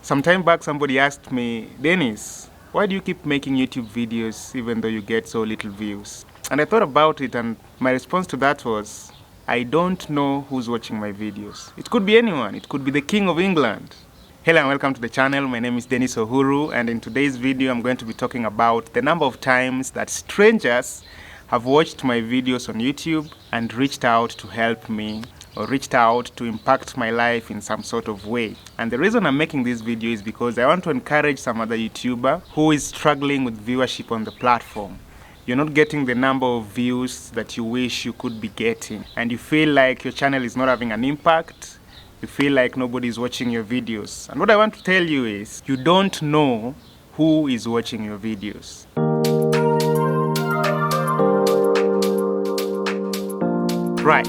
Some time back, somebody asked me, Dennis, why do you keep making YouTube videos even though you get so little views? And I thought about it, and my response to that was, I don't know who's watching my videos. It could be anyone. It could be the King of England. Hello and welcome to the channel. My name is Dennis Uhuru, and in today's video, I'm going to be talking about the number of times that strangers have watched my videos on YouTube and reached out to help me or reached out to impact my life in some sort of way. And the reason I'm making this video is because I want to encourage some other YouTuber who is struggling with viewership on the platform. You're not getting the number of views that you wish you could be getting, and you feel like your channel is not having an impact. You feel like nobody's watching your videos. And what I want to tell you is, you don't know who is watching your videos. Right.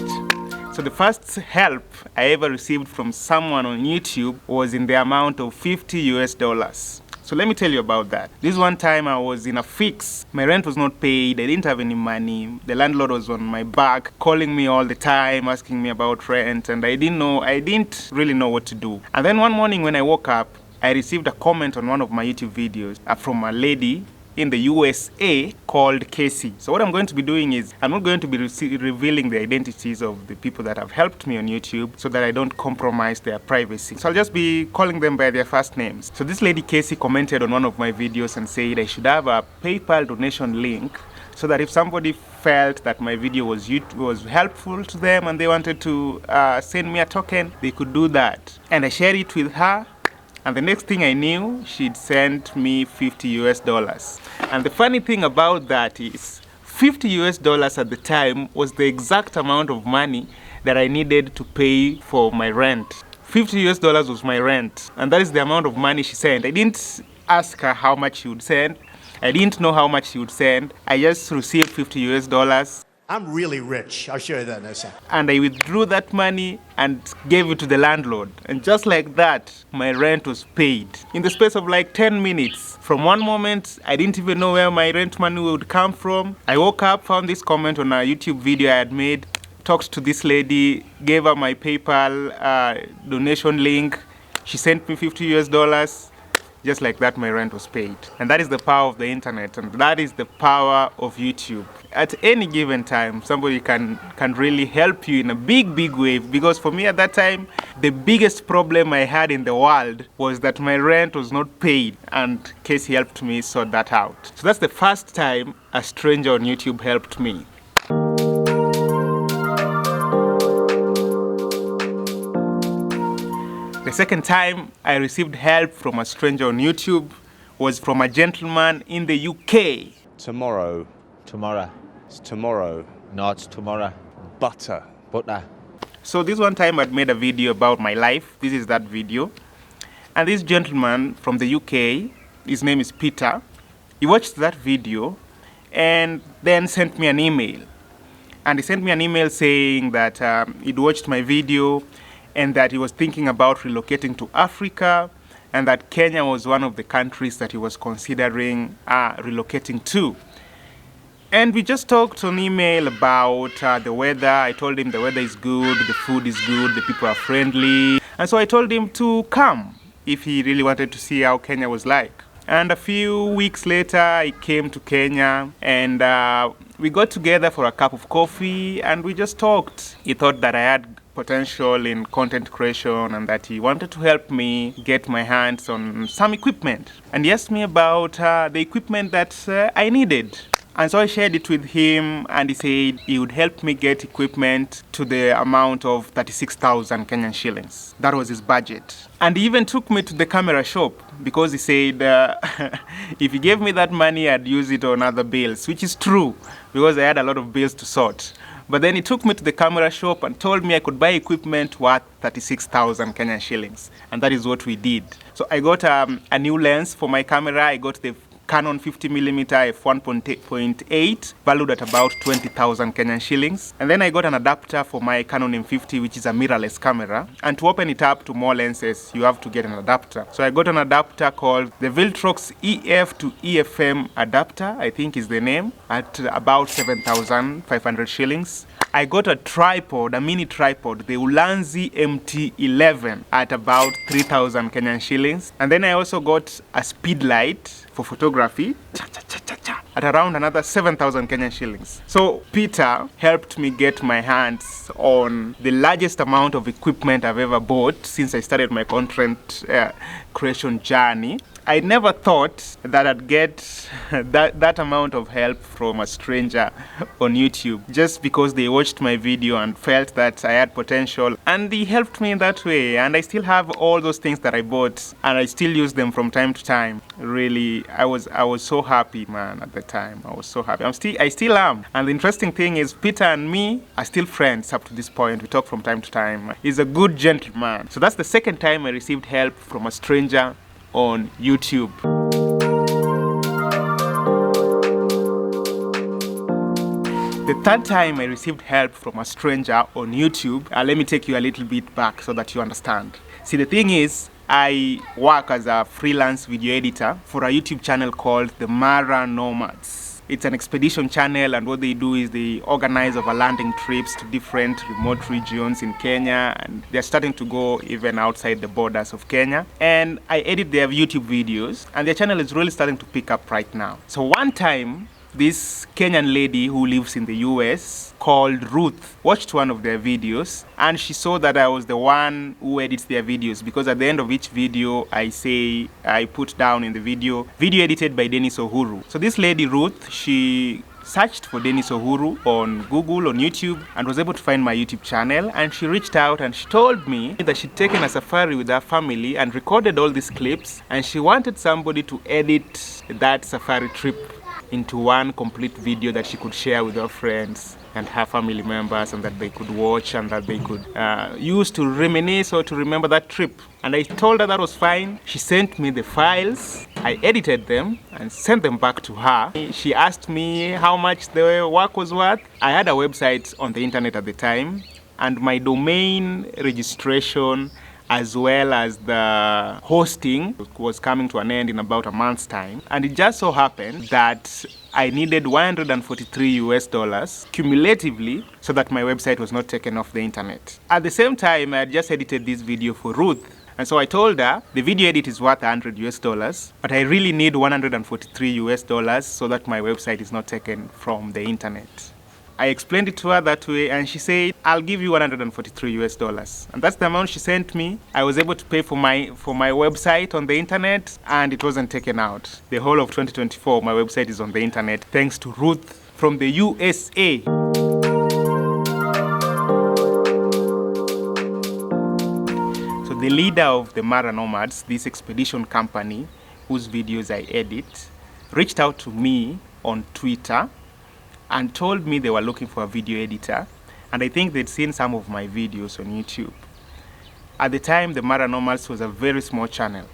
So the first help I ever received from someone on YouTube was in the amount of $50. So let me tell you about that. This one time I was in a fix. My rent was not paid. I didn't have any money. The landlord was on my back, calling me all the time, asking me about rent, and I didn't really know what to do. And then one morning when I woke up, I received a comment on one of my YouTube videos from a lady in the USA called Casey. So what I'm going to be doing is, I'm not going to be revealing the identities of the people that have helped me on YouTube so that I don't compromise their privacy. So I'll just be calling them by their first names. So this lady Casey commented on one of my videos and said I should have a PayPal donation link so that if somebody felt that my video was helpful to them and they wanted to send me a token, they could do that. And I shared it with her. And the next thing I knew, she'd sent me $50. And the funny thing about that is, $50 at the time was the exact amount of money that I needed to pay for my rent. $50 was my rent, and that is the amount of money she sent. I didn't ask her how much she would send. I didn't know how much she would send. I just received $50. I'm really rich. I'll show you that in a second. And I withdrew that money and gave it to the landlord. And just like that, my rent was paid. In the space of like 10 minutes. From one moment, I didn't even know where my rent money would come from. I woke up, found this comment on a YouTube video I had made, talked to this lady, gave her my PayPal donation link. She sent me $50. Just like that, my rent was paid. And that is the power of the internet, and that is the power of YouTube. At any given time, somebody can really help you in a big way, because for me at that time, the biggest problem I had in the world was that my rent was not paid, and Casey helped me sort that out. So that's the first time a stranger on YouTube helped me. The second time I received help from a stranger on YouTube was from a gentleman in the UK. Tomorrow. Tomorrow. It's tomorrow. No, it's tomorrow. Butter. Butter. So this one time I'd made a video about my life. This is that video. And this gentleman from the UK, his name is Peter, he watched that video and then sent me an email. And he sent me an email saying that he'd watched my video and that he was thinking about relocating to Africa, and that Kenya was one of the countries that he was considering relocating to. And we just talked on email about the weather. I told him the weather is good, the food is good, the people are friendly. And so I told him to come if he really wanted to see how Kenya was like. And a few weeks later, he came to Kenya, and we got together for a cup of coffee, and we just talked. He thought that I had potential in content creation and that he wanted to help me get my hands on some equipment. And he asked me about the equipment that I needed. And so I shared it with him, and he said he would help me get equipment to the amount of 36,000 Kenyan shillings. That was his budget. And he even took me to the camera shop, because he said if he gave me that money, I'd use it on other bills, which is true, because I had a lot of bills to sort. But then he took me to the camera shop and told me I could buy equipment worth 36,000 Kenyan shillings. And that is what we did. So I got a new lens for my camera. I got the Canon 50mm f1.8 valued at about 20,000 Kenyan shillings. And then I got an adapter for my Canon M50, which is a mirrorless camera. And to open it up to more lenses, you have to get an adapter. So I got an adapter called the Viltrox EF to EFM adapter, I think is the name, at about 7,500 shillings. I got a tripod, a mini tripod, the Ulanzi MT11 at about 3,000 Kenyan shillings. And then I also got a speed light for photography at around another 7,000 Kenyan shillings. So Peter helped me get my hands on the largest amount of equipment I've ever bought since I started my content creation journey. I never thought that I'd get that amount of help from a stranger on YouTube just because they watched my video and felt that I had potential, and they helped me in that way. And I still have all those things that I bought and I still use them from time to time. Really, I was so happy, man, at the time. I was so happy. I still am. And the interesting thing is Peter and me are still friends up to this point. We talk from time to time. He's a good gentleman. So that's the second time I received help from a stranger on YouTube. The third time I received help from a stranger on YouTube, let me take you a little bit back so that you understand. See, the thing is, I work as a freelance video editor for a YouTube channel called the Mara Nomads. It's an expedition channel, and what they do is they organize overlanding trips to different remote regions in Kenya, and they're starting to go even outside the borders of Kenya. And I edit their YouTube videos, and their channel is really starting to pick up right now. So one time, this Kenyan lady who lives in the US called Ruth watched one of their videos, and she saw that I was the one who edits their videos, because at the end of each video I put down in the video edited by Dennis Uhuru. So this lady Ruth, she searched for Dennis Uhuru on Google, on YouTube, and was able to find my YouTube channel. And she reached out and she told me that she'd taken a safari with her family and recorded all these clips, and she wanted somebody to edit that safari trip into one complete video that she could share with her friends and her family members, and that they could watch and that they could use to reminisce or to remember that trip. And I told her that was fine. She sent me the files, I edited them and sent them back to her. She asked me how much the work was worth. I had a website on the internet at the time, and my domain registration as well as the hosting was coming to an end in about a month's time. And it just so happened that I needed $143 cumulatively so that my website was not taken off the internet. At the same time, I had just edited this video for Ruth. And so I told her the video edit is worth $100, but I really need $143 so that my website is not taken from the internet. I explained it to her that way, and she said, I'll give you $143. And that's the amount she sent me. I was able to pay for my website on the internet, and it wasn't taken out. The whole of 2024, my website is on the internet, thanks to Ruth from the USA. So the leader of the Mara Nomads, this expedition company whose videos I edit, reached out to me on Twitter and told me they were looking for a video editor, and I think they'd seen some of my videos on YouTube. At the time, the Mara Nomads was a very small channel,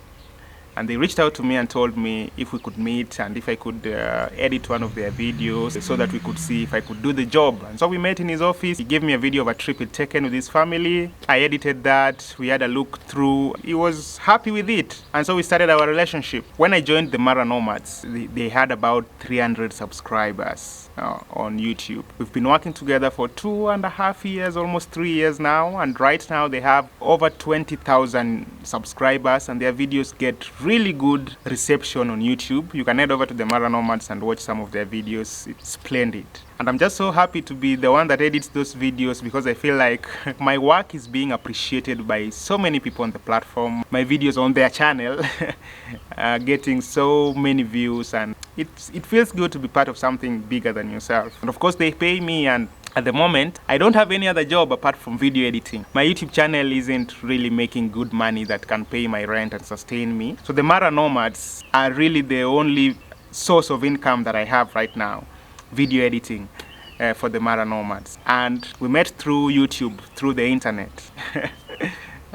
and they reached out to me and told me if we could meet and if I could edit one of their videos so that we could see if I could do the job. And so we met in his office. He gave me a video of a trip he'd taken with his family. I edited that. We had a look through. He was happy with it. And so we started our relationship. When I joined the Mara Nomads, they had about 300 subscribers on YouTube. We've been working together for 2.5 years, almost 3 years now. And right now they have over 20,000 subscribers, and their videos get really good reception on YouTube. You can head over to the Mara Nomads and watch some of their videos. It's splendid. And I'm just so happy to be the one that edits those videos, because I feel like my work is being appreciated by so many people on the platform. My videos on their channel are getting so many views, and it feels good to be part of something bigger than yourself. And of course they pay me, and at the moment, I don't have any other job apart from video editing. My YouTube channel isn't really making good money that can pay my rent and sustain me. So the Mara Nomads are really the only source of income that I have right now, video editing for the Mara Nomads. And we met through YouTube, through the internet.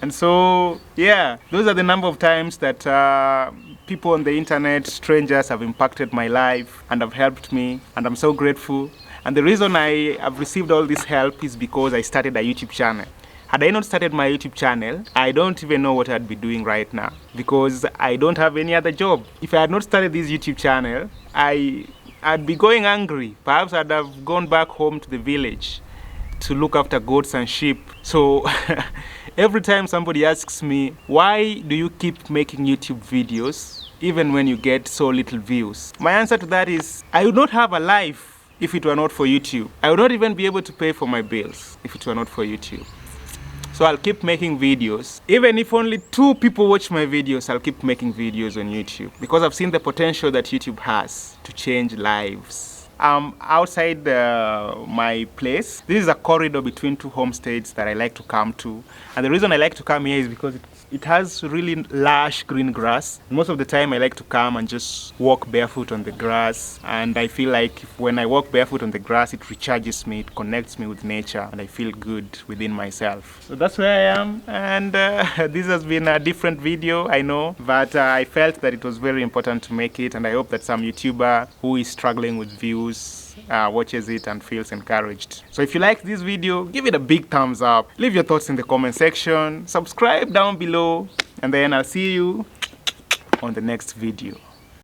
And so, yeah, those are the number of times that people on the internet, strangers, have impacted my life and have helped me, and I'm so grateful. And the reason I have received all this help is because I started a YouTube channel. Had I not started my YouTube channel, I don't even know what I'd be doing right now, because I don't have any other job. If I had not started this YouTube channel, I'd be going hungry. Perhaps I'd have gone back home to the village to look after goats and sheep. So every time somebody asks me, why do you keep making YouTube videos even when you get so little views? My answer to that is, I would not have a life if it were not for YouTube. I would not even be able to pay for my bills if it were not for YouTube. So I'll keep making videos. Even if only 2 people watch my videos, I'll keep making videos on YouTube because I've seen the potential that YouTube has to change lives. Outside my place, this is a corridor between 2 homesteads that I like to come to. And the reason I like to come here is because it has really lush green grass. Most of the time I like to come and just walk barefoot on the grass, and I feel like when I walk barefoot on the grass, it recharges me, it connects me with nature, and I feel good within myself. So that's where I am, and this has been a different video, I know, but I felt that it was very important to make it, and I hope that some YouTuber who is struggling with views watches it and feels encouraged. So if you liked this video, give it a big thumbs up, leave your thoughts in the comment section, subscribe down below, and then I'll see you on the next video.